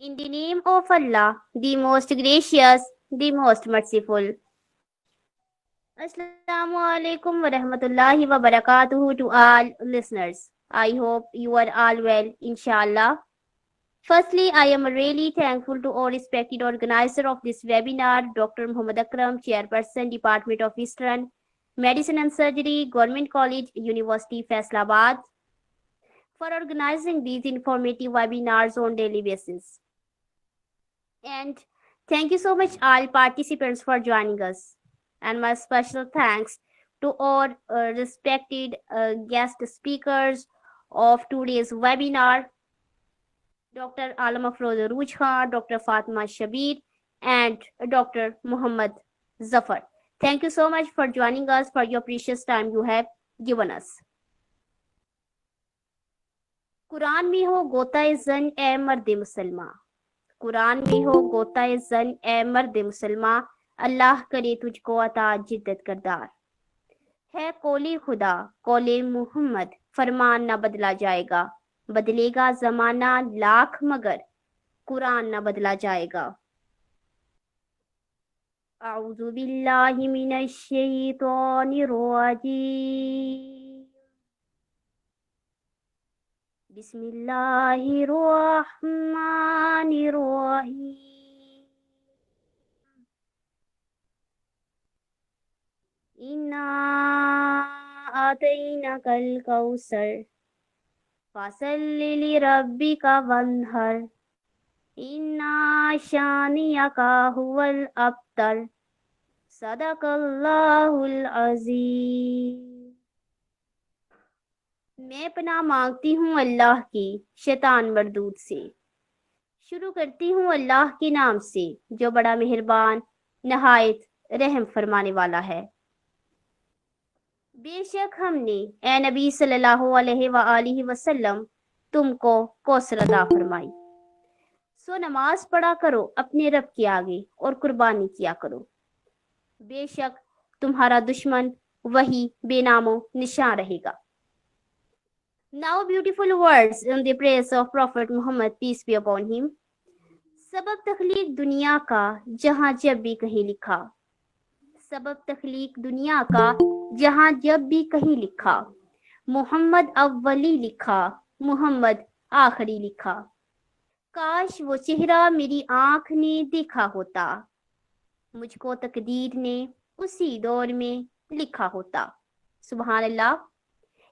In the name of Allah, the most gracious, the most merciful. Assalamu alaikum wa rahmatullahi wa barakatuhu to all listeners. I hope you are all well, inshallah. Firstly, I am really thankful to our respected organizer of this webinar, Dr. Muhammad Akram, Chairperson, Department of Eastern Medicine and Surgery, Government College, University, Faisalabad, for organizing these informative webinars on daily basis. And thank you so much all participants for joining us. And my special thanks to all respected guest speakers of today's webinar, Dr. Alam Afroz Aruj Khan, Dr. Fatima Shabir, and Dr. Muhammad Zafar. Thank you so much for joining us, for your precious time you have given us. Quran में हो गोता जन ए मर्द मुसलमान, कुरान में हो गोता जन ए मर्द मुसलमान, अल्लाह करे तुझको अता जिद्दत करदार। है कोले खुदा कोले मोहम्मद, फरमान न बदला जाएगा, बदलेगा जमाना लाख मगर कुरान न बदला जाएगा। अऊज़ु बिल्लाहि मिनश शैतानिर रजीम। बिस्मिल्लाहिर रहमानिर रहीम। इन्ना आतैनाकल कौसर फसल्लि लिरब्बिका वन्हर, इन्ना शानियका हुवल अब्तर। सदकल्लाहुल अज़ीम। मैं पनाह मांगती हूँ अल्लाह की शैतान मरदूद से। शुरू करती हूँ अल्लाह के नाम से जो बड़ा मेहरबान नहायत रहम फरमाने वाला है। बेशक हमने ए नबी सल्लल्लाहु अलैहि वसल्लम तुमको कौसर अता फरमाई, सो नमाज पढ़ा करो अपने रब के आगे और कुर्बानी किया करो। बेशक तुम्हारा दुश्मन वही बेनामो निशान रहेगा। Now beautiful words in the praise of Prophet Muhammad, peace be upon him. सबब तख्लीक दुनिया का जहाँ जब भी कहीं लिखा, सबब तख्लीक दुनिया का जहाँ जब भी कहीं लिखा, मोहम्मद अव्वली लिखा, मोहम्मद आखिरी लिखा। काश वो चेहरा मेरी आंख ने देखा होता, मुझको तकदीर ने उसी दौर में लिखा होता। सुभान अल्लाह।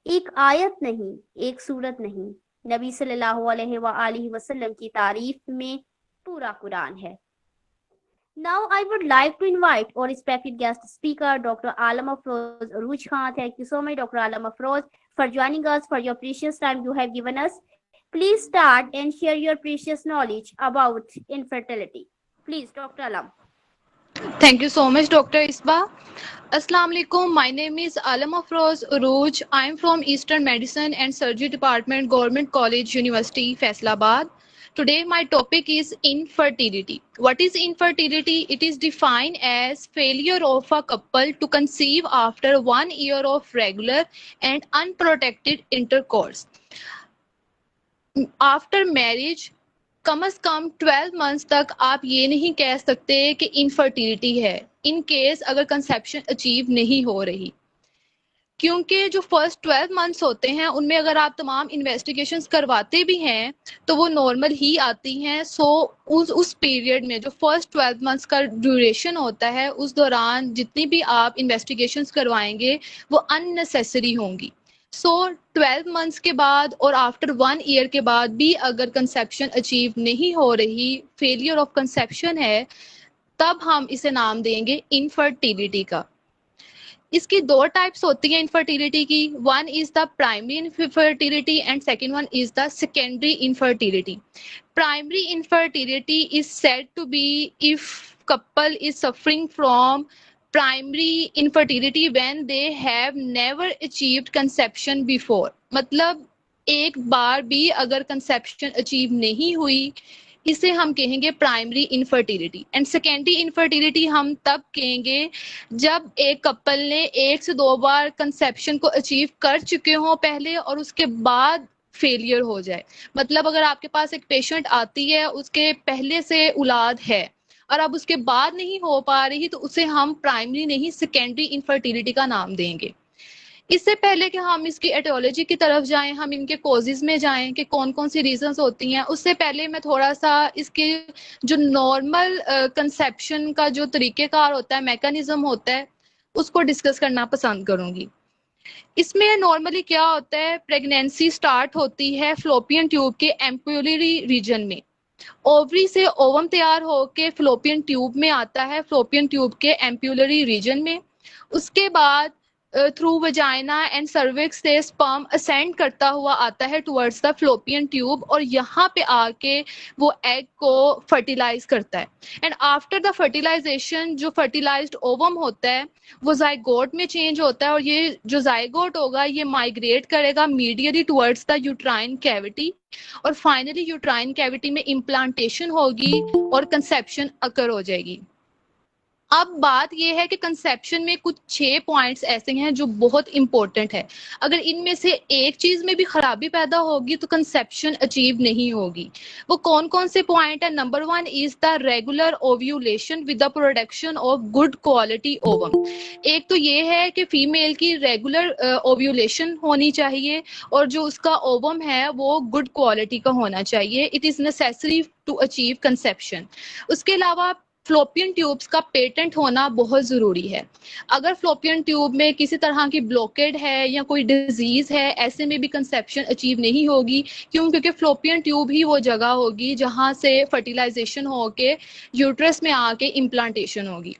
एक आयत नहीं, एक सूरत नहीं, नबी सल्लल्लाहु अलैहि वसल्लम की तारीफ में पूरा कुरान है। Now I would like to invite our respected guest speaker, Dr. Alam Afroz Aruj Khan. Thank you so much, Dr. Alam Afroz, for joining us, for your precious time you have given us. Please start and share your precious knowledge about infertility. Please, Dr. Alam. Thank you so much, Dr. Isba. Assalamu alaikum. My name is Alam Afroz Uruj. I am from Eastern Medicine and Surgery Department, Government College, University, Faisalabad. Today, my topic is infertility. What is infertility? It is defined as failure of a couple to conceive after 1 year of regular and unprotected intercourse. After marriage, कम से कम 12 months तक आप ये नहीं कह सकते कि infertility है, in case अगर कंसेप्शन अचीव नहीं हो रही, क्योंकि जो फर्स्ट 12 मंथ्स होते हैं उनमें अगर आप तमाम इन्वेस्टिगेशंस करवाते भी हैं तो वो नॉर्मल ही आती हैं। सो उस पीरियड में जो फर्स्ट 12 मंथ्स का ड्यूरेशन होता है उस दौरान जितनी भी आप इन्वेस्टिगेशंस करवाएंगे वो अननेसेसरी होंगी। सो 12 मंथ्स के बाद और आफ्टर 1 ईयर के बाद भी अगर कंसेप्शन अचीव नहीं हो रही, फेलियर ऑफ कंसेप्शन है, तब हम इसे नाम देंगे इनफर्टिलिटी का। इसकी दो टाइप्स होती हैं इनफर्टिलिटी की। One is the primary infertility and second one is the secondary infertility. Primary infertility is said to be if couple is suffering from primary infertility when they have never achieved conception before। मतलब एक बार भी अगर conception achieve नहीं हुई, इसे हम कहेंगे primary infertility. And secondary infertility हम तब कहेंगे जब एक कपल ने 1 से 2 बार कंसेप्शन को अचीव कर चुके हों पहले और उसके बाद फेलियर हो जाए। मतलब अगर आपके पास एक पेशेंट आती है, उसके पहले से औलाद है और अब उसके बाद नहीं हो पा रही, तो उसे हम प्राइमरी नहीं सेकेंडरी इनफर्टिलिटी का नाम देंगे। इससे पहले कि हम इसकी एटियोलॉजी की तरफ जाएं, हम इनके कॉजेज में जाएं कि कौन कौन सी रीजंस होती हैं, उससे पहले मैं थोड़ा सा इसके जो नॉर्मल कंसेप्शन का जो तरीकेकार होता है, मैकेनिज्म होता है, उसको डिस्कस करना पसंद करूंगी। इसमें नॉर्मली क्या होता है, प्रेगनेंसी स्टार्ट होती है फ्लोपियन ट्यूब के एम्पुलरी रीजन में। ओवरी से ओवम तैयार होके फ्लोपियन ट्यूब में आता है, फ्लोपियन ट्यूब के एम्पुलरी रीजन में। उसके बाद थ्रू वजाइना एंड सर्विक्स से स्पर्म असेंड करता हुआ आता है टुवर्ड्स द फ्लोपियन ट्यूब, और यहाँ पे आके वो एग को फर्टिलाइज करता है। एंड आफ्टर द फर्टिलाइजेशन जो फर्टिलाइज्ड ओवम होता है वो जाइगोट में चेंज होता है, और ये जो जाइगोट होगा ये माइग्रेट करेगा medially towards the uterine cavity, और फाइनली यूट्राइन कैविटी में इम्प्लांटेशन होगी और कंसेप्शन अकर हो जाएगी। अब बात यह है कि कंसेप्शन में कुछ 6 पॉइंट्स ऐसे हैं जो बहुत इंपॉर्टेंट है। अगर इनमें से एक चीज में भी खराबी पैदा होगी तो कंसेप्शन अचीव नहीं होगी। वो कौन कौन से पॉइंट है? Number 1 is the regular ovulation with the production of good quality ovum. एक तो ये है कि फीमेल की रेगुलर ओव्यूलेशन होनी चाहिए और जो उसका ओवम है वो गुड क्वालिटी का होना चाहिए। It is necessary to achieve conception. उसके अलावा फ्लोपियन ट्यूब्स का पेटेंट होना बहुत जरूरी है। अगर फ्लोपियन ट्यूब में किसी तरह की ब्लॉकेड है या कोई डिजीज है, ऐसे में भी कंसेप्शन अचीव नहीं होगी। क्यों? क्योंकि फ्लोपियन ट्यूब ही वो जगह होगी जहां से फर्टिलाइजेशन होके यूट्रस में आके इम्प्लांटेशन होगी।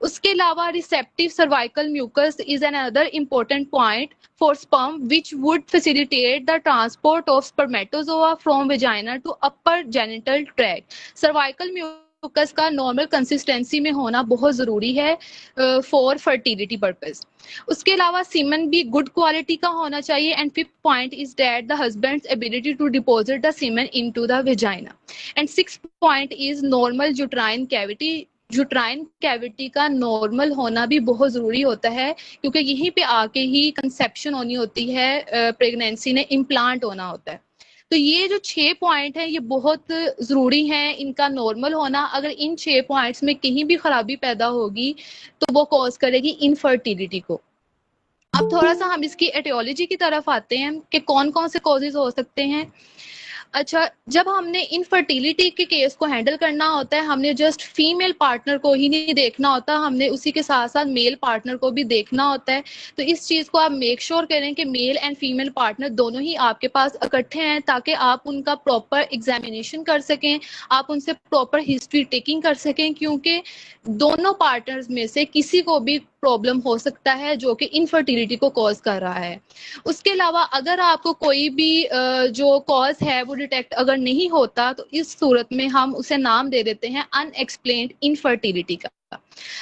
उसके अलावा receptive cervical mucus is another important point for sperm which would facilitate the transport of spermatozoa from vagina to upper genital tract. Cervical mucus का नॉर्मल कंसिस्टेंसी में होना बहुत जरूरी है फॉर फर्टिलिटी पर्पस। उसके अलावा सीमन भी good quality का होना चाहिए। And fifth point is that the husband's ability to deposit the semen into the vagina. And sixth point is normal uterine cavity. Uterine cavity का नॉर्मल होना भी बहुत जरूरी होता है क्योंकि यहीं पे आके ही कंसेप्शन होनी होती है, प्रेगनेंसी ने इम्प्लांट होना होता है। तो ये जो 6 पॉइंट हैं ये बहुत जरूरी हैं, इनका नॉर्मल होना। अगर इन 6 पॉइंट्स में कहीं भी खराबी पैदा होगी तो वो कॉज करेगी इनफर्टिलिटी को। अब थोड़ा सा हम इसकी एटियोलॉजी की तरफ आते हैं कि कौन कौन से कॉजेज हो सकते हैं। अच्छा, जब हमने इनफर्टिलिटी के केस को हैंडल करना होता है, हमने जस्ट फीमेल पार्टनर को ही नहीं देखना होता, हमने उसी के साथ साथ मेल पार्टनर को भी देखना होता है। तो इस चीज को आप मेक श्योर करें कि मेल एंड फीमेल पार्टनर दोनों ही आपके पास इकट्ठे हैं ताकि आप उनका प्रॉपर एग्जामिनेशन कर सकें, आप उनसे प्रॉपर हिस्ट्री टेकिंग कर सकें, क्योंकि दोनों पार्टनर्स में से किसी को भी प्रॉब्लम हो सकता है जो कि इनफर्टिलिटी को कॉज कर रहा है। उसके अलावा अगर आपको कोई भी जो कॉज है वो डिटेक्ट अगर नहीं होता तो इस सूरत में हम उसे नाम दे देते हैं अनएक्सप्लेन्ड इनफर्टिलिटी का।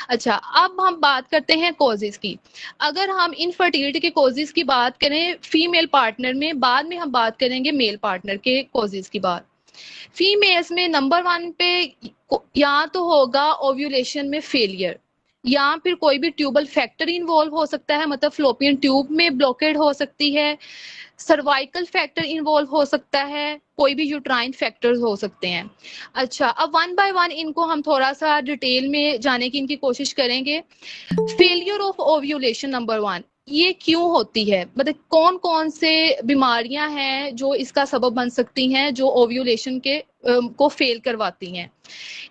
अच्छा, अब हम बात करते हैं कॉजेज की। अगर हम इनफर्टिलिटी के कॉजेज की बात करें फीमेल पार्टनर में, बाद में हम बात करेंगे मेल पार्टनर के कॉजेज की बात। फीमेल्स में नंबर 1 पे या तो होगा ओव्यूलेशन में फेलियर, या फिर कोई भी ट्यूबल फैक्टर इन्वॉल्व हो सकता है, मतलब फ्लोपियन ट्यूब में ब्लॉकेड हो सकती है, सर्वाइकल फैक्टर इन्वॉल्व हो सकता है, कोई भी यूट्राइन फैक्टर्स हो सकते हैं। अच्छा, अब 1 बाय 1 इनको हम थोड़ा सा डिटेल में जाने की इनकी कोशिश करेंगे। फेलियर ऑफ ओव्यूलेशन नंबर 1, ये क्यों होती है? मतलब कौन कौन से बीमारियां हैं जो इसका सबब बन सकती हैं, जो ओव्यूलेशन के को फेल करवाती हैं।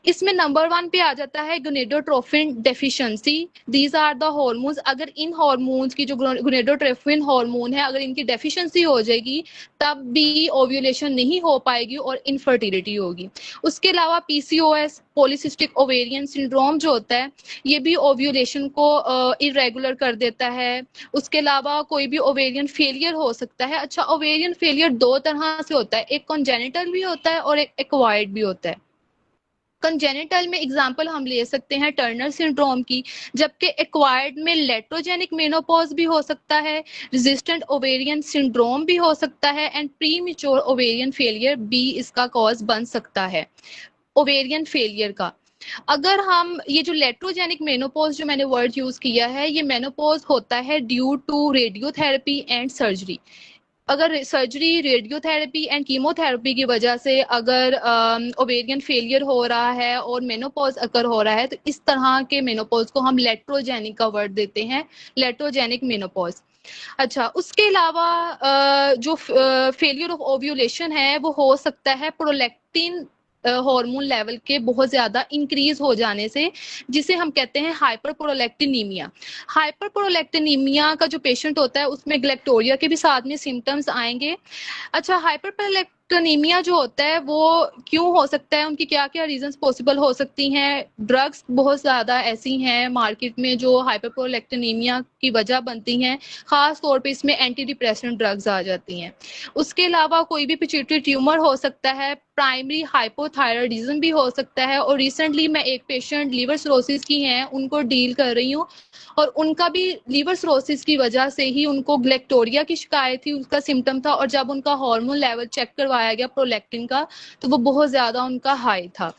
इसमें नंबर 1 पे आ जाता है gonadotropin deficiency. These are the hormones. अगर इन हार्मोन्स की जो गोनेडोट्रोफिन हार्मोन है, अगर इनकी डेफिशिएंसी हो जाएगी तब भी ओव्यूलेशन नहीं हो पाएगी और इनफर्टिलिटी होगी। उसके अलावा पीसीओएस, पॉलीसिस्टिक ओवेरियन सिंड्रोम जो होता है, ये भी ओव्यूलेशन को इरेगुलर कर देता है। उसके अलावा कोई भी ओवेरियन फेलियर हो सकता है। अच्छा, ओवेरियन फेलियर 2 तरह से होता है, एक कॉन्जेनिटल भी होता है और एक एक्वायर्ड भी होता है। कंजेनिटल में एग्जाम्पल हम ले सकते हैं टर्नर सिंड्रोम की, जबकि एक्वायर्ड में लेट्रोजेनिक मेनोपॉज भी हो सकता है, रेजिस्टेंट ओवेरियन सिंड्रोम भी हो सकता है, एंड प्रीमेच्योर ओवेरियन फेलियर भी इसका कॉज बन सकता है ओवेरियन फेलियर का। अगर हम ये जो लेट्रोजेनिक मेनोपॉज जो मैंने वर्ड यूज किया है, ये मेनोपॉज होता है due to radiotherapy and surgery. अगर सर्जरी, रेडियोथेरेपी एंड कीमोथेरेपी की वजह से अगर ओवेरियन फेलियर हो रहा है और मेनोपॉज अकर हो रहा है, तो इस तरह के मेनोपॉज को हम लेट्रोजेनिक का वर्ड देते हैं, लेट्रोजेनिक मेनोपॉज। अच्छा, उसके अलावा जो फेलियर ऑफ ओव्यूलेशन है वो हो सकता है प्रोलैक्टिन हार्मोन लेवल के बहुत ज्यादा इंक्रीज हो जाने से, जिसे हम कहते हैं हाइपर प्रोलैक्टिनीमिया। हाइपर प्रोलैक्टिनीमिया का जो पेशेंट होता है उसमें ग्लैक्टोरिया के भी साथ में सिम्टम्स आएंगे। अच्छा, हाइपरप्रोलैक्टिनेमिया जो होता है वो क्यों हो सकता है, उनकी क्या क्या रीजंस पॉसिबल हो सकती हैं। ड्रग्स बहुत ज़्यादा ऐसी हैं मार्केट में जो हाइपरप्रोलैक्टिनेमिया की वजह बनती हैं, ख़ास तौर पे इसमें एंटी डिप्रेसेंट ड्रग्स आ जाती हैं। उसके अलावा कोई भी पिट्यूटरी ट्यूमर हो सकता है, प्राइमरी हाइपोथायरॉयडिज्म भी हो सकता है। और रिसेंटली मैं एक पेशेंट लीवर सिरोसिस की हैं उनको डील कर रही हूँ, और उनका भी लीवर सिरोसिस की वजह से ही उनको ग्लैक्टोरिया की शिकायत थी, उसका सिम्टम था, और जब उनका हार्मोन लेवल चेक करवाया गया प्रोलैक्टिन का, तो वो बहुत ज्यादा उनका हाई था।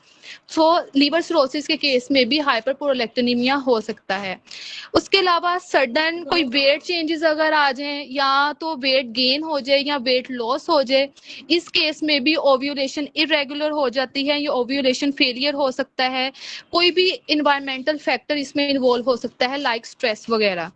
सो लीवर सिरोसिस के केस में भी हाइपर प्रोलैक्टिनीमिया हो सकता है। उसके अलावा सडन कोई वेट चेंजेस अगर आ जाए, या तो वेट गेन हो जाए या वेट लॉस हो जाए, इस केस में भी ओव्यूलेशन इरेगुलर हो जाती है, या ओव्यूलेशन फेलियर हो सकता है। कोई भी इन्वायरमेंटल फैक्टर इसमें इन्वॉल्व हो सकता है, लाइक स्ट्रेस वगैरह।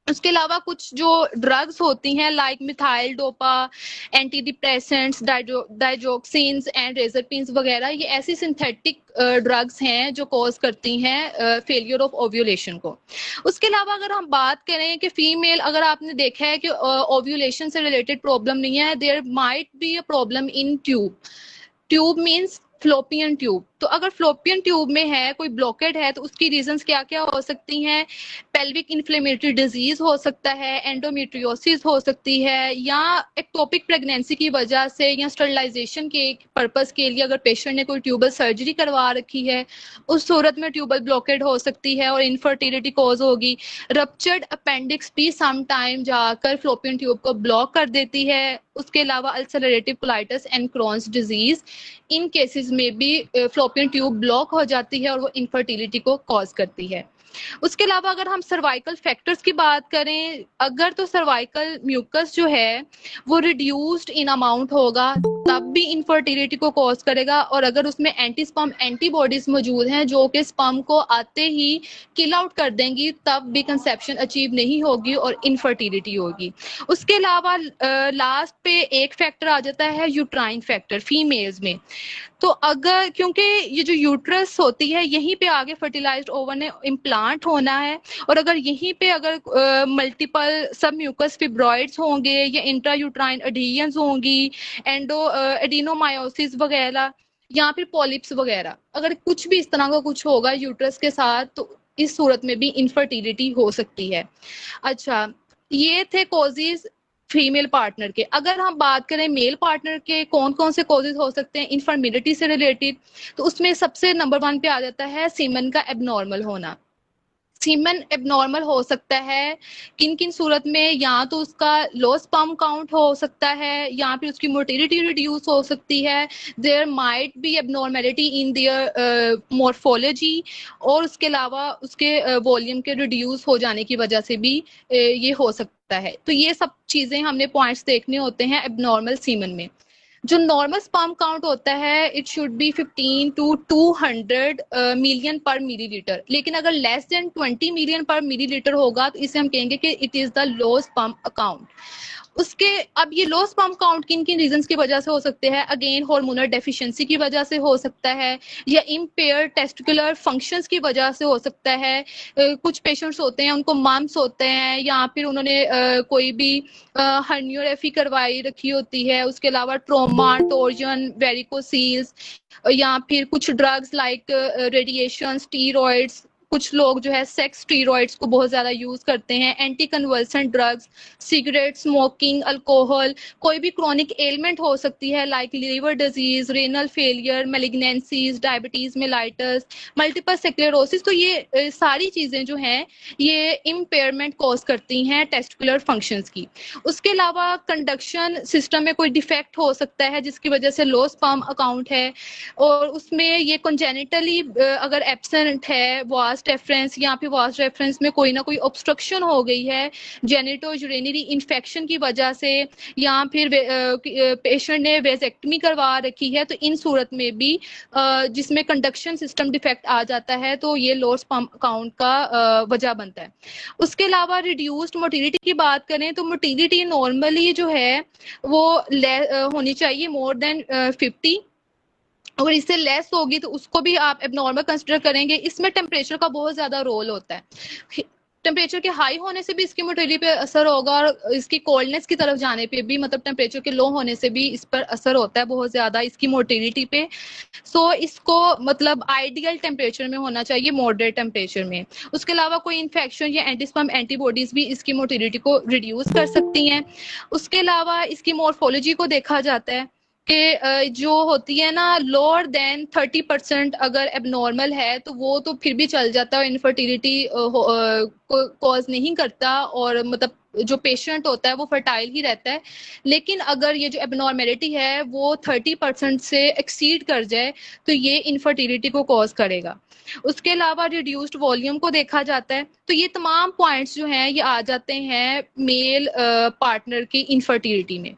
उसके अलावा कुछ जो ड्रग्स होती हैं like methyldopa, antidepressants, digoxins and reserpines वगैरह, ये ऐसी सिंथेटिक ड्रग्स हैं जो कॉज करती हैं फेलियर ऑफ ओव्यूलेशन को। उसके अलावा अगर हम बात करें कि फीमेल, अगर आपने देखा है कि ओव्यूलेशन से रिलेटेड प्रॉब्लम नहीं है, there might be a problem in tube. Tube means fallopian tube. तो अगर फ्लोपियन ट्यूब में है कोई ब्लॉकेड है, तो उसकी रीजंस क्या क्या हो सकती हैं। पेल्विक इन्फ्लेमेटरी डिजीज हो सकता है, एंडोमेट्रियोसिस हो सकती है, या एक्टोपिक प्रेगनेंसी की वजह से या स्टरलाइजेशन के पर्पस के लिए अगर पेशेंट ने कोई ट्यूबल सर्जरी करवा रखी है, उस सूरत में ट्यूबल ब्लॉकेड हो सकती है और इनफर्टिलिटी कॉज होगी। रप्चर्ड अपेंडिक्स भी सम टाइम जाकर फ्लोपियन ट्यूब को ब्लॉक कर देती है। उसके अलावा ulcerative colitis and Crohn's disease, इन केसेस में भी फ्लोपियन ट्यूब ब्लॉक हो जाती है और वो इनफर्टिलिटी को कॉज करती है। उसके अलावा अगर हम सर्वाइकल फैक्टर्स की बात करें, अगर तो सर्वाइकल म्यूकस जो है वो रिड्यूस्ड इन अमाउंट होगा तब भी इनफर्टिलिटी को कॉज करेगा, और अगर उसमें एंटी स्पर्म एंटीबॉडीज मौजूद हैं जो कि स्पर्म को आते ही किल आउट कर देंगी, तब भी कंसेप्शन अचीव नहीं होगी और इनफर्टिलिटी होगी। उसके अलावा लास्ट पे एक फैक्टर आ जाता है यूट्राइन फैक्टर फीमेल्स में। तो अगर, क्योंकि ये जो यूट्रस होती है यहीं पे आगे फर्टिलाइज्ड ओवर ने इम्प्लांट होना है, और अगर यहीं पे अगर मल्टीपल सब म्यूकस फिब्रॉइड्स होंगे या इंट्रा यूट्राइन एडिशंस होंगी, एडिनोमायोसिस वगैरह, या फिर पॉलिप्स वगैरह, अगर कुछ भी इस तरह का कुछ होगा यूट्रस के साथ, तो इस सूरत में भी इनफर्टिलिटी हो सकती है। अच्छा, ये थे कॉजेज फीमेल पार्टनर के। अगर हम बात करें मेल पार्टनर के कौन कौन से कॉजेज हो सकते हैं इनफर्मिलिटी से रिलेटेड, तो उसमें सबसे नंबर 1 पे आ जाता है सीमन का एबनॉर्मल होना। सीमन एबनॉर्मल हो सकता है किन किन सूरत में, या तो उसका लो स्पर्म काउंट हो सकता है, या फिर उसकी मोटिलिटी रिड्यूस हो सकती है। There might be abnormality in their morphology, और उसके अलावा उसके वॉल्यूम के रिड्यूस हो जाने की वजह से भी ये हो सकता है। तो ये सब चीजें हमने पॉइंट्स देखने होते हैं एबनॉर्मल सीमन में। जो नॉर्मल स्पर्म काउंट होता है it should be 15 to 200 million per millilitre, लेकिन अगर less than 20 million per millilitre होगा तो इसे हम कहेंगे कि it is the low sperm count. उसके अब ये लो स्पर्म काउंट किन किन रीजंस की वजह से हो सकते हैं, अगेन हार्मोनल डेफिशिएंसी की वजह से हो सकता है, या इम्पेयर टेस्टिकुलर फंक्शंस की वजह से हो सकता है। कुछ पेशेंट्स होते हैं उनको मम्स होते हैं, या फिर उन्होंने कोई भी हर्नियोरेफी करवाई रखी होती है। उसके अलावा ट्रोमा, टोर्जन, वेरिकोसील्स, या फिर कुछ ड्रग्स लाइक रेडिएशन, स्टीरॉइड्स, कुछ लोग जो है सेक्स स्टीरॉइड्स को बहुत ज्यादा यूज करते हैं, anticonvulsant drugs, cigarette, smoking, alcohol, कोई भी क्रॉनिक एलिमेंट हो सकती है like liver disease, renal failure, malignancies, diabetes mellitus, multiple sclerosis. तो ये सारी चीजें जो हैं ये इम्पेयरमेंट कॉज करती हैं टेस्टिकुलर फंक्शंस की। उसके अलावा कंडक्शन सिस्टम में कोई डिफेक्ट हो सकता है जिसकी वजह से लो स्पर्म अकाउंट है, और उसमें ये कंजेनिटली अगर एब्सेंट है, वाज वास्ट रेफरेंस या फिर वास्ट रेफरेंस में कोई ना कोई ऑब्स्ट्रक्शन हो गई है जेनिटो यूरिनरी इन्फेक्शन की वजह से, या फिर पेशेंट ने वेजेक्टमी करवा रखी है, तो इन सूरत में भी जिसमें कंडक्शन सिस्टम डिफेक्ट आ जाता है तो ये लोअर स्पर्म काउंट का वजह बनता है। उसके अलावा रिड्यूस्ड मोटिलिटी की बात करें तो मोटिलिटी नॉर्मली जो है वो होनी चाहिए मोर देन 50। अगर इससे लेस होगी तो उसको भी आप एबनॉर्मल कंसिडर करेंगे। इसमें टेम्परेचर का बहुत ज्यादा रोल होता है। टेम्परेचर के हाई होने से भी इसकी मोटिलिटी पे असर होगा, और इसकी कोल्डनेस की तरफ जाने पे भी, मतलब टेम्परेचर के लो होने से भी इस पर असर होता है बहुत ज्यादा इसकी मोटिलिटी पे। सो इसको मतलब आइडियल टेम्परेचर में होना चाहिए, मॉडरेट टेम्परेचर में। उसके अलावा कोई इन्फेक्शन या एंटीस्पर्म एंटीबॉडीज भी इसकी मोटिलिटी को रिड्यूस कर सकती हैं। उसके अलावा इसकी मॉर्फोलॉजी को देखा जाता है कि जो होती है ना लोअर देन 30% अगर एबनॉर्मल है तो वो तो फिर भी चल जाता है, इनफर्टिलिटी को कॉज नहीं करता, और मतलब जो पेशेंट होता है वो फर्टाइल ही रहता है। लेकिन अगर ये जो एबनॉर्मेलिटी है वो 30% से एक्सीड कर जाए तो ये इनफर्टिलिटी को कॉज करेगा। उसके अलावा रिड्यूस्ड वॉल्यूम को देखा जाता है। तो ये तमाम पॉइंट्स जो हैं ये आ जाते हैं मेल पार्टनर की इनफर्टिलिटी में।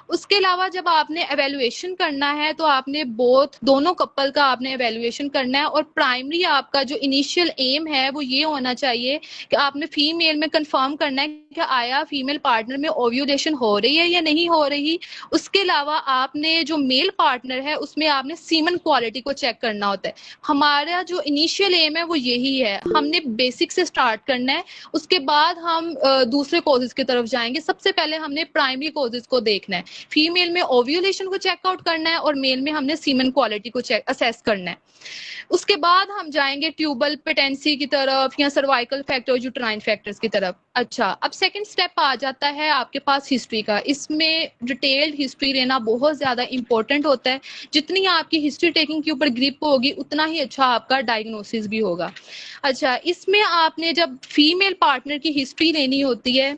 उसके अलावा जब आपने एवेल्युएशन करना है तो आपने दोनों कपल का आपने एवेल्युएशन करना है, और प्राइमरी आपका जो इनिशियल एम है वो ये होना चाहिए कि आपने फीमेल में कंफर्म करना है कि आया फीमेल पार्टनर में ओव्यूलेशन हो रही है या नहीं हो रही। उसके अलावा आपने जो मेल पार्टनर है उसमें आपने सीमन क्वालिटी को चेक करना होता है। हमारा जो इनिशियल एम है वो यही है, हमने बेसिक से स्टार्ट करना है, उसके बाद हम दूसरे कॉजेज की तरफ जाएंगे। सबसे पहले हमने प्राइमरी कॉजेज को देखना है, फीमेल में ओव्यूलेशन को चेकआउट करना है और मेल में हमने सीमन क्वालिटी को असेस करना है। उसके बाद हम जाएंगे ट्यूबल पेटेंसी की तरफ या सर्वाइकल फैक्टर, यूट्राइन फैक्टर्स की तरफ। अच्छा, अब सेकंड स्टेप आ जाता है आपके पास हिस्ट्री का। इसमें डिटेल्ड हिस्ट्री लेना बहुत ज्यादा इंपॉर्टेंट होता है। जितनी आपकी हिस्ट्री टेकिंग के ऊपर ग्रिप होगी उतना ही अच्छा आपका डायग्नोसिस भी होगा। अच्छा, इसमें आपने जब फीमेल पार्टनर की हिस्ट्री लेनी होती है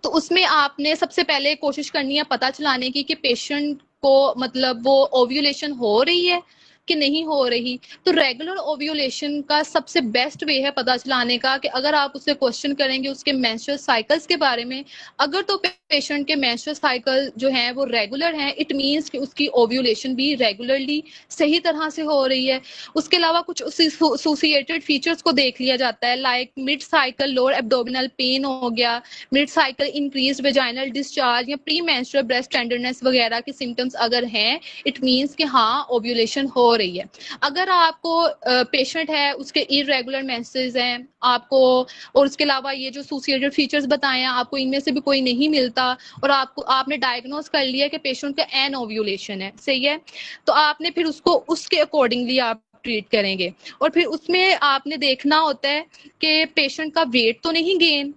तो उसमें आपने सबसे पहले कोशिश करनी है पता चलाने की कि पेशेंट को मतलब वो ओव्यूलेशन हो रही है कि नहीं हो रही। तो रेगुलर ओव्यूलेशन का सबसे बेस्ट वे है पता चलाने का कि अगर आप उससे क्वेश्चन करेंगे उसके मेंस्ट्रुअल साइकिल्स के बारे में, अगर तो पेशेंट के मेंस्ट्रुअल साइकिल जो हैं वो रेगुलर हैं, इट मींस कि उसकी ओव्यूलेशन भी रेगुलरली सही तरह से हो रही है। उसके अलावा कुछ एसोसिएटेड फीचर्स को देख लिया जाता है, like mid cycle lower abdominal pain हो गया, mid cycle increased vaginal discharge या प्री मेंस्ट्रुअल ब्रेस्ट टेंडरनेस वगैरह के सिम्टम्स अगर हैं, इट मींस कि हाँ ओव्यूलेशन हो रही है। अगर आपको पेशेंट है उसके इरेगुलर मेंसेस हैं आपको, और उसके अलावा ये जो एसोसिएटेड फीचर्स बताए हैं आपको इनमें से भी कोई नहीं मिलता, और आपने डायग्नोज कर लिया कि पेशेंट का एन ओव्यूलेशन है, सही है, तो आपने फिर उसको उसके अकॉर्डिंगली आप ट्रीट करेंगे। और फिर उसमें आपने देखना होता है कि पेशेंट का वेट तो नहीं गेन,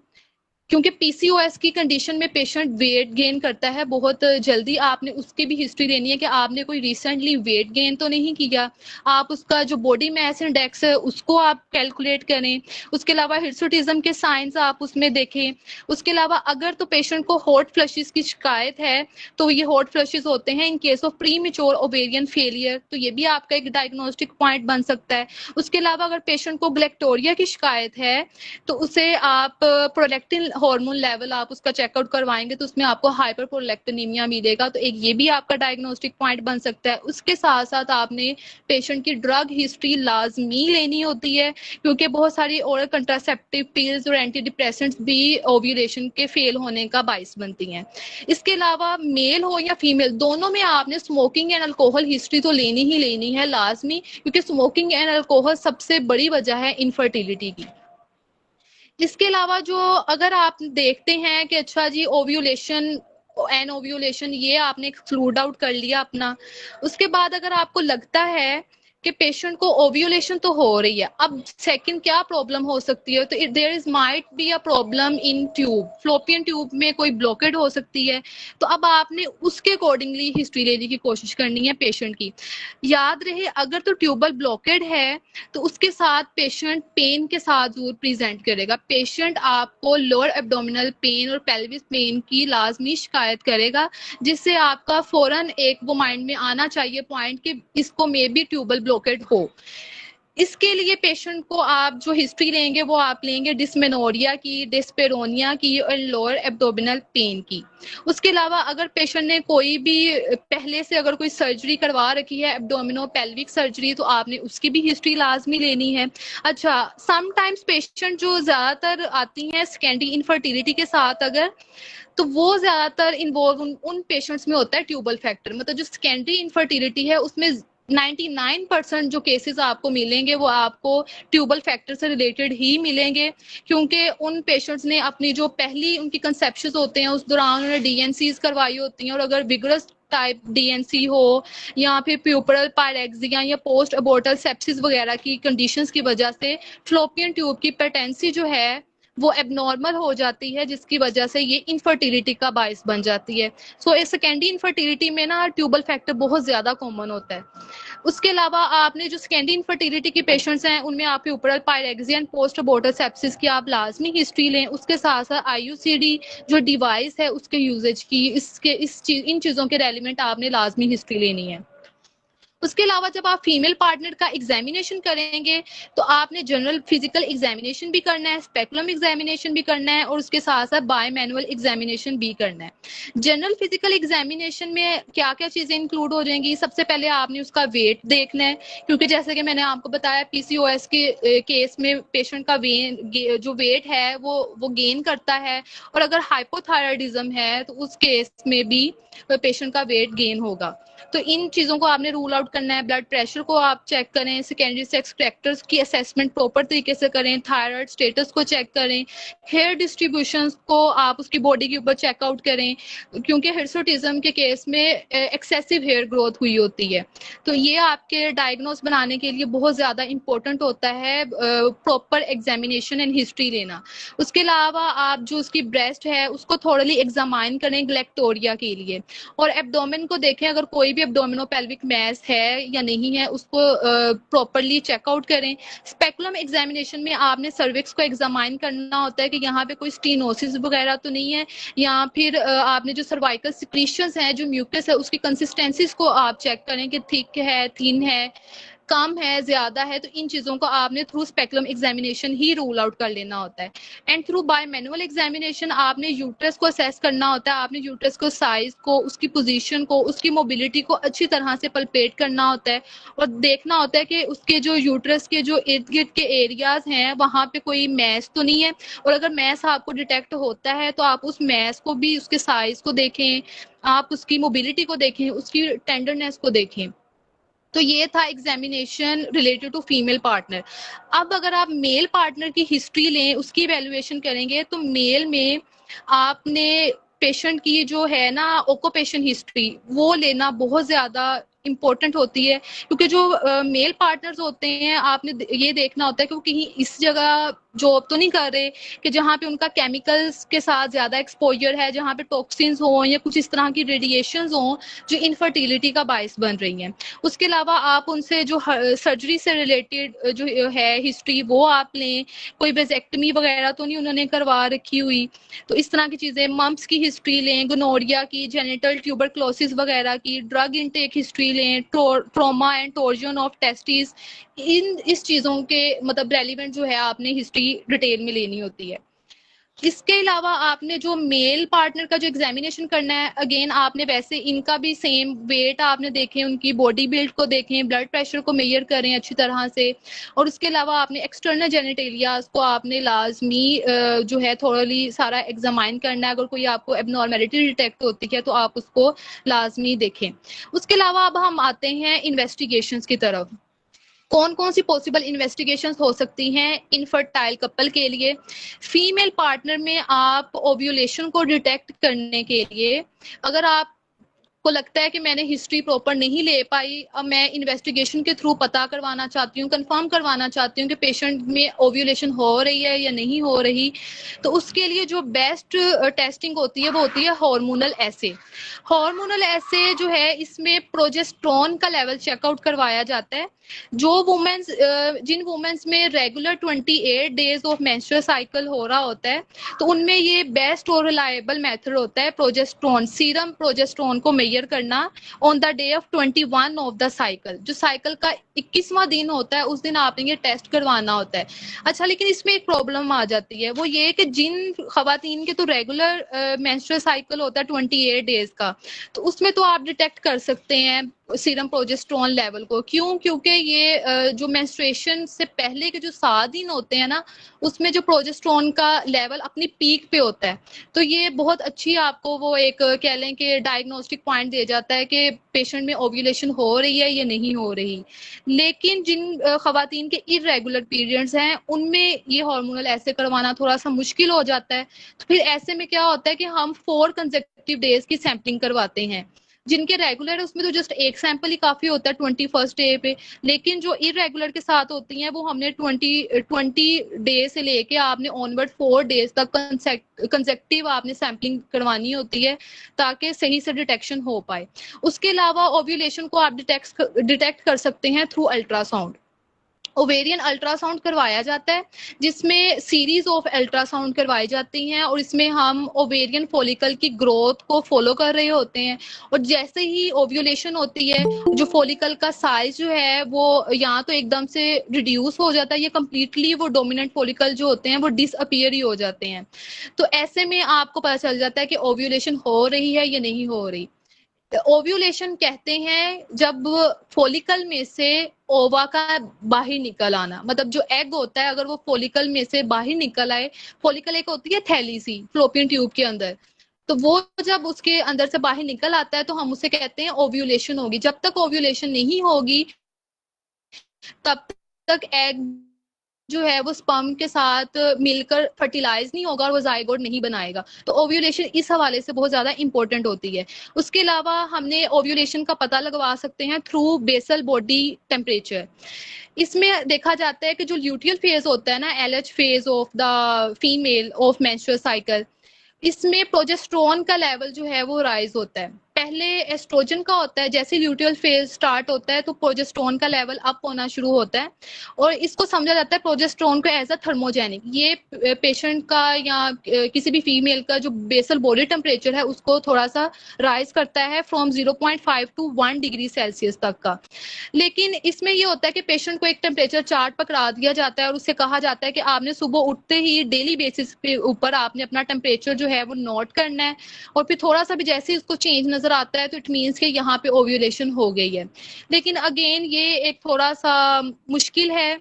क्योंकि पीसीओएस की कंडीशन में पेशेंट वेट गेन करता है बहुत जल्दी। आपने उसकी भी हिस्ट्री लेनी है कि आपने कोई रिसेंटली वेट गेन तो नहीं किया। आप उसका जो बॉडी मास इंडेक्स है उसको आप कैलकुलेट करें। उसके अलावा हिर्सुटिज्म के साइंस आप उसमें देखें। उसके अलावा अगर तो पेशेंट को हॉट फ्लशेस की शिकायत है तो ये हॉट फ्लशेस होते हैं in case of pre mature ovarian failure, तो ये भी आपका एक डायग्नोस्टिक पॉइंट बन सकता है। उसके अलावा अगर पेशेंट को ग्लैक्टोरिया की शिकायत है तो उसे आप प्रोलैक्टिन हार्मोन लेवल आप उसका चेकआउट करवाएंगे तो उसमें आपको हाइपर प्रोलैक्टिनेमिया मिलेगा, तो एक ये भी आपका डायग्नोस्टिक पॉइंट बन सकता है। उसके साथ साथ आपने पेशेंट की ड्रग हिस्ट्री लाजमी लेनी होती है, क्योंकि बहुत सारी ओरल कंट्रासेप्टिव पिल्स और एंटी डिप्रेसेंट्स भी ओव्यूलेशन के फेल होने का बाइस बनती हैं। इसके अलावा मेल हो या फीमेल दोनों में आपने स्मोकिंग एंड अल्कोहल हिस्ट्री तो लेनी ही लेनी है लाजमी, क्योंकि स्मोकिंग एंड अल्कोहल सबसे बड़ी वजह है इनफर्टिलिटी की। इसके अलावा जो अगर आप देखते हैं कि अच्छा जी ओव्यूलेशन एन ओव्यूलेशन ये आपने एक्सक्लूड आउट कर लिया अपना, उसके बाद अगर आपको लगता है कि पेशेंट को ओव्यूलेशन तो हो रही है, अब सेकंड क्या प्रॉब्लम हो सकती है, तो there is might be a problem in tube, fallopian tube में कोई ब्लॉकेड हो सकती है। तो अब आपने उसके अकॉर्डिंगली हिस्ट्री लेने की कोशिश करनी है पेशेंट की। याद रहे अगर तो ट्यूबल ब्लॉकेड है तो उसके साथ पेशेंट पेन के साथ जरूर प्रेजेंट करेगा। पेशेंट आपको लोअर एब्डोमिनल पेन और पेल्विस पेन की लाजमी शिकायत करेगा, जिससे आपका फौरन एक वो माइंड में आना चाहिए पॉइंट कि इसको मे बी ट्यूबल ब्लॉकेड हो। इसके लिए पेशेंट को आप जो हिस्ट्री लेंगे वो आप लेंगे डिस्मेनोरिया की, डिस्पेरोनिया की और लोअर एब्डोमिनल पेन की। उसके अलावा अगर पेशेंट ने कोई भी पहले से अगर कोई सर्जरी करवा रखी है, एब्डोमिनो पेल्विक सर्जरी, तो आपने उसकी भी हिस्ट्री लाजमी लेनी है। अच्छा, समटाइम्स पेशेंट जो ज्यादातर आती हैं सेकेंडरी इनफर्टिलिटी के साथ अगर, तो वो ज्यादातर इन्वॉल्व उन पेशेंट्स में होता है ट्यूबल फैक्टर, मतलब जो सेकेंडरी इनफर्टिलिटी है उसमें 99% जो केसेस आपको मिलेंगे वो आपको ट्यूबल फैक्टर से रिलेटेड ही मिलेंगे, क्योंकि उन पेशेंट्स ने अपनी जो पहली उनकी कंसेप्शन होते हैं उस दौरान उन्होंने डीएनसीज करवाई होती हैं, और अगर विगरस टाइप डीएनसी हो या फिर प्यूपरल पायरेक्सिया या पोस्ट अबॉर्टल सेप्सिस वगैरह की कंडीशंस की वजह से फ्लोपियन ट्यूब की पेटेंसी जो है वो एबनॉर्मल हो जाती है, जिसकी वजह से ये इनफर्टिलिटी का बायस बन जाती है। सो इस सेकेंडरी इनफर्टिलिटी में ना ट्यूबल फैक्टर बहुत ज्यादा कॉमन होता है। उसके अलावा आपने जो सेकेंडरी इनफर्टिलिटी के पेशेंट्स हैं उनमें आप प्यूपरल पायरेक्सिया एंड पोस्ट अबॉर्टल सेप्सिस की आप लाजमी हिस्ट्री लें। उसके साथ साथ आईयूसीडी जो डिवाइस है उसके यूजेज की, इन चीजों के रेलिवेंट आपने लाजमी हिस्ट्री लेनी है। उसके अलावा जब आप फीमेल पार्टनर का एग्जामिनेशन करेंगे तो आपने जनरल फिजिकल एग्जामिनेशन भी करना है, स्पेकुलम एग्जामिनेशन भी करना है, और उसके साथ साथ बाय मैनुअल एग्जामिनेशन भी करना है। जनरल फिजिकल एग्जामिनेशन में क्या क्या चीजें इंक्लूड हो जाएंगी? सबसे पहले आपने उसका वेट देखना है, क्योंकि जैसे कि मैंने आपको बताया पीसीओएस के केस में पेशेंट का जो वेट है वो गेन करता है, और अगर हाइपोथायराइडिज्म है तो उस केस में भी पेशेंट का वेट गेन होगा। तो इन चीजों को आपने रूल आउट करना है। ब्लड प्रेशर को आप चेक करें, सेकेंडरी सेक्स फैक्टर्स की असेसमेंट प्रॉपर तरीके से करें, थायराइड स्टेटस को चेक करें, हेयर डिस्ट्रीब्यूशन को आप उसकी बॉडी के ऊपर चेकआउट करें, क्योंकि हिर्सुटिज्म के केस में एक्सेसिव हेयर ग्रोथ हुई होती है। तो ये आपके डायग्नोस बनाने के लिए बहुत ज्यादा इंपॉर्टेंट होता है प्रॉपर एग्जामिनेशन एंड हिस्ट्री लेना। उसके अलावा आप जो उसकी ब्रेस्ट है उसको थोड़ली एग्जामाइन करें ग्लैक्टोरिया के लिए, और एब्डोमेन को देखें अगर कोई भी एब्डोमिनोपेल्विक मैस है या नहीं है उसको प्रॉपरली चेकआउट करें। स्पेकुलम एग्जामिनेशन में आपने सर्विक्स को एग्जामाइन करना होता है कि यहाँ पे कोई स्टीनोसिस वगैरह तो नहीं है, या फिर आपने जो सर्वाइकल सिक्रीशंस हैं, जो म्यूकस है, उसकी कंसिस्टेंसीज को आप चेक करें कि थिक है, थिन है, कम है, ज्यादा है। तो इन चीजों को आपने थ्रू स्पेकुलम एग्जामिनेशन ही रूल आउट कर लेना होता है। And through bye manual examination आपने यूट्रस को असेस करना होता है। आपने यूट्रस को साइज को, उसकी पोजीशन को, उसकी मोबिलिटी को अच्छी तरह से पल्पेट करना होता है, और देखना होता है कि उसके जो यूट्रस के जो इर्द गिर्द के एरियाज हैं वहां पे कोई मैस तो नहीं है, और अगर मैस आपको डिटेक्ट होता है तो आप उस मैस को भी, उसके साइज को देखें, आप उसकी मोबिलिटी को देखें, उसकी टेंडरनेस को देखें। तो ये था examination related to female partner. अब अगर आप मेल पार्टनर की हिस्ट्री लें, उसकी इवेल्युएशन करेंगे, तो मेल में आपने पेशेंट की जो है ना ऑक्यूपेशन हिस्ट्री वो लेना बहुत ज्यादा इंपॉर्टेंट होती है, क्योंकि जो मेल पार्टनर्स होते हैं आपने ये देखना होता है कि वो कहीं इस जगह जॉब तो नहीं कर रहे कि जहाँ पे उनका केमिकल्स के साथ ज्यादा एक्सपोजर है, जहाँ पे टॉक्सिन्स हो या कुछ इस तरह की रेडिएशंस हो जो इनफर्टिलिटी का बायस बन रही हैं। उसके अलावा आप उनसे जो सर्जरी से रिलेटेड जो है हिस्ट्री वो आप लें, कोई वेजेक्टमी वगैरह तो नहीं उन्होंने करवा रखी हुई, तो इस तरह की चीजें। मम्प्स की हिस्ट्री लें, गोनोरिया की, जेनिटल ट्यूबरक्लोसिस वगैरह की, ड्रग इनटेक हिस्ट्री लें, trauma and torsion of testis, इस चीजों के मतलब रेलिवेंट जो है आपने हिस्ट्री डिटेल में लेनी होती है। इसके अलावा आपने जो मेल पार्टनर का जो एग्जामिनेशन करना है, अगेन आपने वैसे इनका भी सेम वेट आपने देखें, उनकी बॉडी बिल्ड को देखें, ब्लड प्रेशर को मेजर करें अच्छी तरह से, और उसके अलावा आपने एक्सटर्नल जेनिटेलियाज को आपने लाजमी जो है थोड़ली सारा एग्जामाइन करना है। अगर कोई आपको एबनॉर्मेलिटी डिटेक्ट होती है तो आप उसको लाजमी देखें। उसके अलावा अब हम आते हैं इन्वेस्टिगेशंस की तरफ। कौन कौन सी पॉसिबल इन्वेस्टिगेशंस हो सकती हैं इनफर्टाइल कपल के लिए? फीमेल पार्टनर में आप ओव्यूलेशन को डिटेक्ट करने के लिए, अगर आप को लगता है कि मैंने हिस्ट्री प्रॉपर नहीं ले पाई, अब मैं इन्वेस्टिगेशन के थ्रू पता करवाना चाहती हूँ, कंफर्म करवाना चाहती हूँ कि पेशेंट में ओव्यूलेशन हो रही है या नहीं हो रही, तो उसके लिए जो बेस्ट टेस्टिंग होती है वो होती है हार्मोनल एसे। हार्मोनल एसे जो है इसमें प्रोजेस्टेरोन का लेवल चेकआउट करवाया जाता है। जो वुमेन्स जिन वुमेन्स में regular 28 days of menstrual cycle हो रहा होता है तो उनमें ये बेस्ट और रिलायबल मेथड होता है प्रोजेस्टेरोन, सीरम प्रोजेस्टेरोन को मेजर एक्सपायर करना on the day of 21 of the cycle. जो साइकिल का 21वां दिन होता है उस दिन आपने ये टेस्ट करवाना होता है। अच्छा, लेकिन इसमें एक प्रॉब्लम आ जाती है, वो ये कि जिन खवातीन के तो रेगुलर मेंस्ट्रुअल साइकिल होता है 28 डेज का, तो उसमें तो आप डिटेक्ट कर सकते हैं सीरम प्रोजेस्टेरोन लेवल को। क्यों? क्योंकि ये जो मेंस्ट्रुएशन से पहले के जो 7 दिन होते हैं ना, उसमें जो प्रोजेस्टेरोन का लेवल अपनी पीक पे होता है। तो ये बहुत अच्छी आपको वो एक कह लें कि डायग्नोस्टिक पॉइंट दे जाता है कि पेशेंट में ओव्यूलेशन हो रही है या नहीं हो रही। लेकिन जिन खवातीन के इरेगुलर पीरियड्स हैं उनमें ये हार्मोनल ऐसे करवाना थोड़ा सा मुश्किल हो जाता है। तो फिर ऐसे में क्या होता है कि हम 4 कंसेक्यूटिव डेज की सैंपलिंग करवाते हैं। जिनके रेगुलर है उसमें तो जस्ट एक सैंपल ही काफी होता है 21st डे पे, लेकिन जो इरेगुलर के साथ होती हैं वो हमने 20 डे से लेके आपने ऑनवर्ड 4 डेज तक कंसेक्टिव आपने सैंपलिंग करवानी होती है ताकि सही से डिटेक्शन हो पाए। उसके अलावा ओव्यूलेशन को आप डिटेक्ट कर सकते हैं थ्रू अल्ट्रासाउंड। ओवेरियन अल्ट्रासाउंड करवाया जाता है जिसमें सीरीज ऑफ अल्ट्रासाउंड करवाई जाती हैं और इसमें हम ओवेरियन फॉलिकल की ग्रोथ को फॉलो कर रहे होते हैं। और जैसे ही ओव्यूलेशन होती है जो फॉलिकल का साइज जो है वो या तो एकदम से रिड्यूस हो जाता है या कंप्लीटली वो डोमिनेंट फॉलिकल जो होते हैं वो डिसअपीयर ही हो जाते हैं। तो ऐसे में आपको पता चल जाता है कि ओव्यूलेशन हो रही है या नहीं हो रही। ओव्यूलेशन कहते हैं जब फॉलिकल में से ओवा का बाहर निकल आना, मतलब जो एग होता है अगर वो फॉलिकल में से बाहर निकल आए, फॉलिकल एक होती है थैली सी फ्लोपियन ट्यूब के अंदर, तो वो जब उसके अंदर से बाहर निकल आता है तो हम उसे कहते हैं ओव्यूलेशन होगी। जब तक ओव्यूलेशन नहीं होगी तब तक एग जो है वो स्पर्म के साथ मिलकर फर्टिलाइज नहीं होगा और वो जाइगोट नहीं बनाएगा। तो ओव्यूलेशन इस हवाले से बहुत ज्यादा इंपॉर्टेंट होती है। उसके अलावा हमने ओव्यूलेशन का पता लगवा सकते हैं थ्रू बेसल बॉडी टेम्परेचर। इसमें देखा जाता है कि जो ल्यूटियल फेज होता है ना, LH phase of the female of menstrual cycle, इसमें प्रोजेस्टेरोन का लेवल जो है वो राइज होता है। पहले एस्ट्रोजन का होता है, जैसे ल्यूटियल फेज स्टार्ट होता है तो प्रोजेस्टेरोन का लेवल अप होना शुरू होता है और इसको समझा जाता है प्रोजेस्टेरोन को एज अ थर्मोजेनिक। ये पेशेंट का या किसी भी फीमेल का जो बेसल बॉडी टेम्परेचर है उसको थोड़ा सा राइज करता है फ्रॉम 0.5 to 1 डिग्री सेल्सियस तक का। लेकिन इसमें ये होता है कि पेशेंट को एक टेम्परेचर चार्ट पकड़ा दिया जाता है और उससे कहा जाता है कि आपने सुबह उठते ही डेली बेसिस पे ऊपर आपने अपना टेम्परेचर जो है वो नोट करना है और फिर थोड़ा सा भी जैसे ही उसको चेंज नजर आता है तो इट मीन्स कि यहाँ पे ओव्यूलेशन हो गई है। लेकिन अगेन ये एक थोड़ा सा मुश्किल है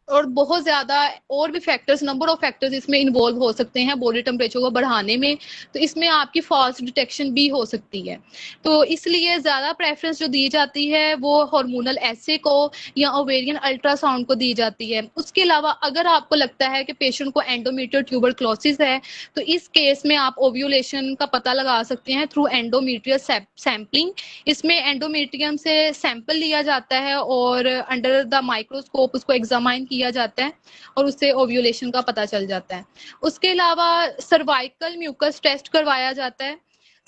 और बहुत ज्यादा और भी फैक्टर्स, नंबर ऑफ फैक्टर्स इसमें इन्वॉल्व हो सकते हैं बॉडी टेम्परेचर को बढ़ाने में, तो इसमें आपकी फॉल्स डिटेक्शन भी हो सकती है। तो इसलिए ज्यादा प्रेफरेंस जो दी जाती है वो हार्मोनल एसे को या ओवेरियन अल्ट्रासाउंड को दी जाती है। उसके अलावा अगर आपको लगता है कि पेशेंट को एंडोमेट्रियल ट्यूबरक्लोसिस है तो इस केस में आप ओव्यूलेशन का पता लगा सकते हैं थ्रू एंडोमेट्रियल सैंपलिंग। इसमें एंडोमेट्रियम से सैंपल लिया जाता है और अंडर द माइक्रोस्कोप उसको एग्जामाइन किया जाता है और उससे ओव्यूलेशन का पता चल जाता है। उसके अलावा सर्वाइकल म्यूकस टेस्ट करवाया जाता है।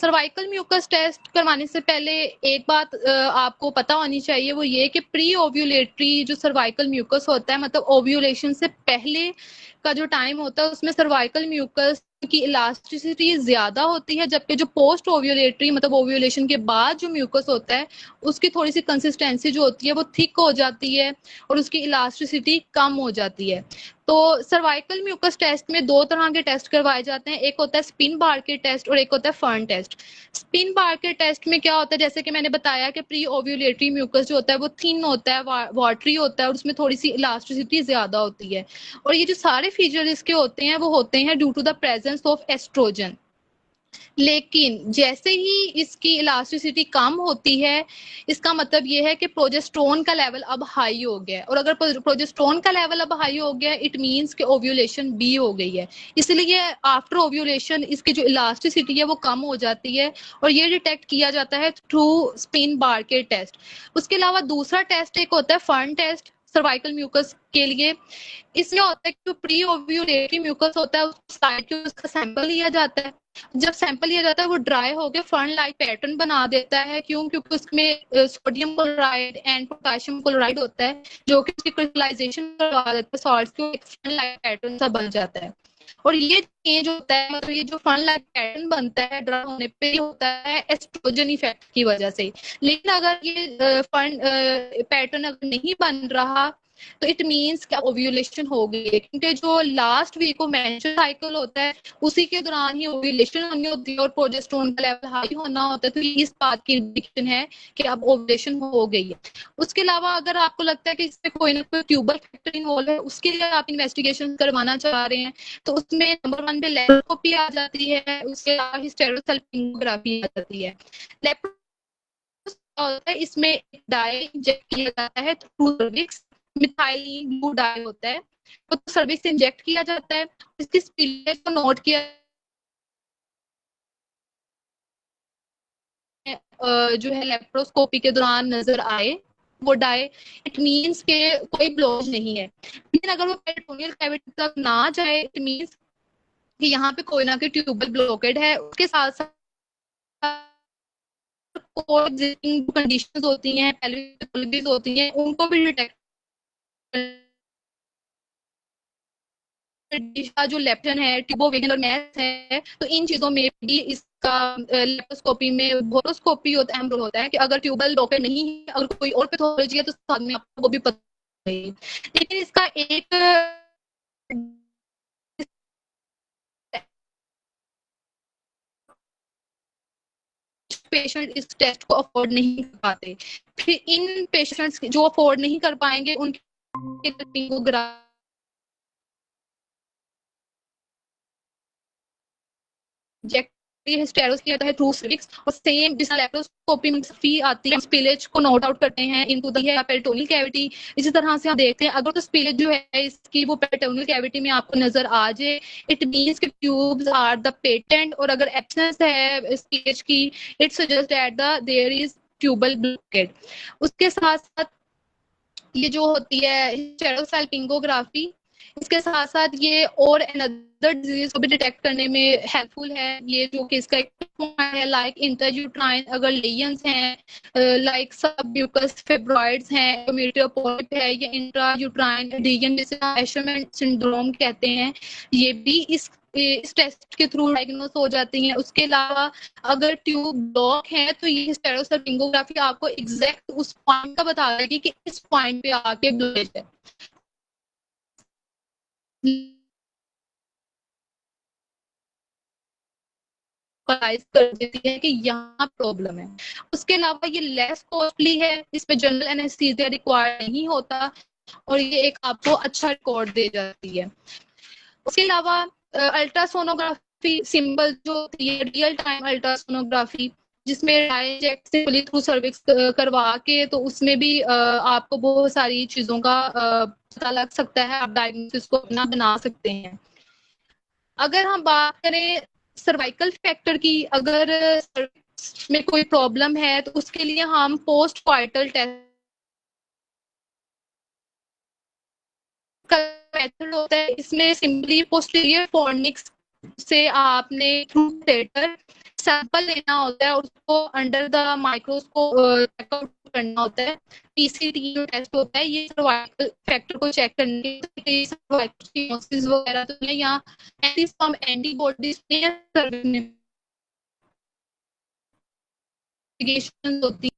सर्वाइकल म्यूकस टेस्ट करवाने से पहले एक बात आपको पता होनी चाहिए, वो ये कि प्री ओव्यूलेटरी जो सर्वाइकल म्यूकस होता है, मतलब ओव्यूलेशन से पहले का जो टाइम होता है उसमें सर्वाइकल म्यूकस की इलास्टिसिटी ज्यादा होती है, जबकि जो पोस्ट ओव्यूलेटरी मतलब ओव्यूलेशन के बाद जो म्यूकस होता है उसकी थोड़ी सी कंसिस्टेंसी जो होती है वो थिक हो जाती है और उसकी इलास्टिसिटी कम हो जाती है। तो सर्वाइकल म्यूकस टेस्ट में 2 तरह के टेस्ट करवाए जाते हैं, एक होता है स्पिन बार्केट टेस्ट और एक होता है फर्न टेस्ट। स्पिन बार्केट टेस्ट में क्या होता है, जैसे कि मैंने बताया कि प्री ओव्यूलेटरी म्यूकस जो होता है वो थिन होता है, वाटरी होता है और उसमें थोड़ी सी इलास्टिसिटी ज्यादा होती है। और ये जो सारे फीचर इसके होते हैं वो होते हैं due to the presence of estrogen. लेकिन जैसे ही इसकी इलास्टिसिटी कम होती है, इसका मतलब ये है कि प्रोजेस्टेरोन का लेवल अब हाई हो गया है और अगर प्रोजेस्टेरोन का लेवल अब हाई हो गया इट मींस कि ओव्यूलेशन भी हो गई है। इसलिए आफ्टर ओव्यूलेशन इसकी जो इलास्टिसिटी है वो कम हो जाती है और ये डिटेक्ट किया जाता है थ्रू स्पिन बार्केट टेस्ट। उसके अलावा दूसरा टेस्ट एक होता है फर्न टेस्ट सर्वाइकल म्यूकस के लिए। इसमें होता है कि जो प्री ओव्यूलेटरी म्यूकस होता है उसका सैंपल लिया जाता है। जब सैंपल लिया जाता है वो ड्राई होकर फर्न लाइक पैटर्न बना देता है। क्यों? क्योंकि उसमें sodium chloride and potassium chloride होता है जो कि उसकी क्रिस्टलाइजेशन करवा देता है, सॉल्ट्स को एक फर्न लाइक पैटर्न सा बन जाता है। और ये चेंज होता है, मतलब ये जो फन लाइक पैटर्न बनता है ड्राई होने पे, ये होता है एस्ट्रोजन इफेक्ट की वजह से। लेकिन अगर ये फन पैटर्न अगर नहीं बन रहा तो इट मीन्स कि ओव्यूलेशन हो गई है, क्योंकि जो लास्ट वीक को मेंस्ट्रुअल साइकिल होता है उसी के दौरान ही ओव्यूलेशन होनी होती है और प्रोजेस्टेरोन का लेवल हाई होना होता है, तो इस बात की इंडिकेशन है कि अब ओव्यूलेशन हो गई है। उसके अलावा अगर आपको लगता है कि इसमें कोई ना कोई ट्यूबल फैक्टर इन्वॉल्व है, उसके लिए आप इन्वेस्टिगेशन करवाना चाह रहे हैं, तो उसमें नंबर 1 पे लेप्रोस्कोपी आ जाती है, उसके अलावा हिस्टेरोसल्पिंगोग्राफी आ जाती है। होता है इसमें डाई इंजेक्ट किया जाता है through cervix, methylene blue die होता है, तो सर्विक्स इंजेक्ट किया जाता है, इसकी स्पीलेज को नोट किया जो है लेप्रोस्कोपी के दौरान नजर आए वो डाई, इट मीन्स के कोई ब्लॉकेज नहीं है। लेकिन अगर वो पेरिटोनियल कैविटी तक ना जाए, इट मीन्स कि यहाँ पे कोई ना कोई ट्यूबल ब्लॉकेड है। उसके साथ साथ कंडीशंस होती हैं, पैलिस होती हैं, उनको भी डिटेक्ट का जो लेप्टन है, ट्यूबोवेगन और मैथ है, तो इन चीजों में भी इसका लेप्रोस्कोपी में बोरोस्कोपी होता अहम रोल होता है कि अगर ट्यूबल ब्लॉकेज नहीं है, अगर कोई और पैथोलॉजी है तो साथ में आपको वो भी पता है। लेकिन इसका एक पेशेंट इस टेस्ट को अफोर्ड नहीं कर पाते, फिर इन पेशेंट्स जो अफोर्ड नहीं कर पाएंगे उनके को हिस्टेरोस किया जाता है थ्रू सर्विक्स, और सेम जिस लेप्रोस्कोपी में फी आती है, स्पिलेज को नोट आउट करते हैं इनटू द पेरिटोनियल कैविटी। इसी तरह से हम देखते हैं अगर तो स्पिलेज जो है इसकी वो पेरिटोनियल कैविटी में आपको नजर आ जाए, इट मींस कि ट्यूब्स आर द पेटेंट, और अगर एब्सेंस है स्पिलेज की, it suggest that the there is tubal blockage. उसके साथ साथ ये जो होती है हिस्टेरोसल्पिंगोग्राफी, इसके साथ साथ ये और अनदर डिजीज को भी डिटेक्ट करने में हेल्पफुल है। ये जो कि इसका है लाइक इंटरयूट्राइन अगर लेयंस हैं, लाइक सबम्यूकस फिब्रॉइड्स हैं, पोलिप है, या इंट्रायूट्राइन एडिशन जिसे एशरमैन सिंड्रोम कहते हैं, ये भी इस टेस्ट के थ्रू डायग्नोस हो जाती हैं। उसके अलावा अगर ट्यूब ब्लॉक है तो ये हिस्टेरोसल्पिंगोग्राफी आपको एग्जैक्ट उस पॉइंट का बता देगी कि इस पॉइंट पे आके ब्लॉकेज है, कर देती है कि यहाँ प्रॉब्लम है। उसके अलावा ये लेस कॉस्टली है, इसमें जनरल एनेस्थीसिया रिक्वायर्ड नहीं होता, और ये एक आपको अच्छा रिकॉर्ड दे जाती है। उसके अलावा अल्ट्रासोनोग्राफी सिंबल जो होती है रियल टाइम अल्ट्रासोनोग्राफी, जिसमें डायरेक्ट से थ्रू सर्विक्स करवा के, तो उसमें भी आपको बहुत सारी चीजों का पता लग सकता है, आप डायग्नोसिस को अपना बना सकते हैं। अगर हम बात करें सर्वाइकल फैक्टर की, अगर में कोई प्रॉब्लम है तो उसके लिए हम पोस्ट क्वार्टल टेस्ट का मेथड होता है। इसमें सिंपली पोस्टीरियर फोर्निक्स से आपने थ्रू थिएटर सैंपल लेना होता है और उसको अंडर द माइक्रोस्कोप चेकआउट करना होता है। पीसीटी जो टेस्ट होता है ये सर्वाइकल फैक्टर को चेक करने के लिए, सर्वाइकल वगैरह तो है, या एंटीबॉडीज होती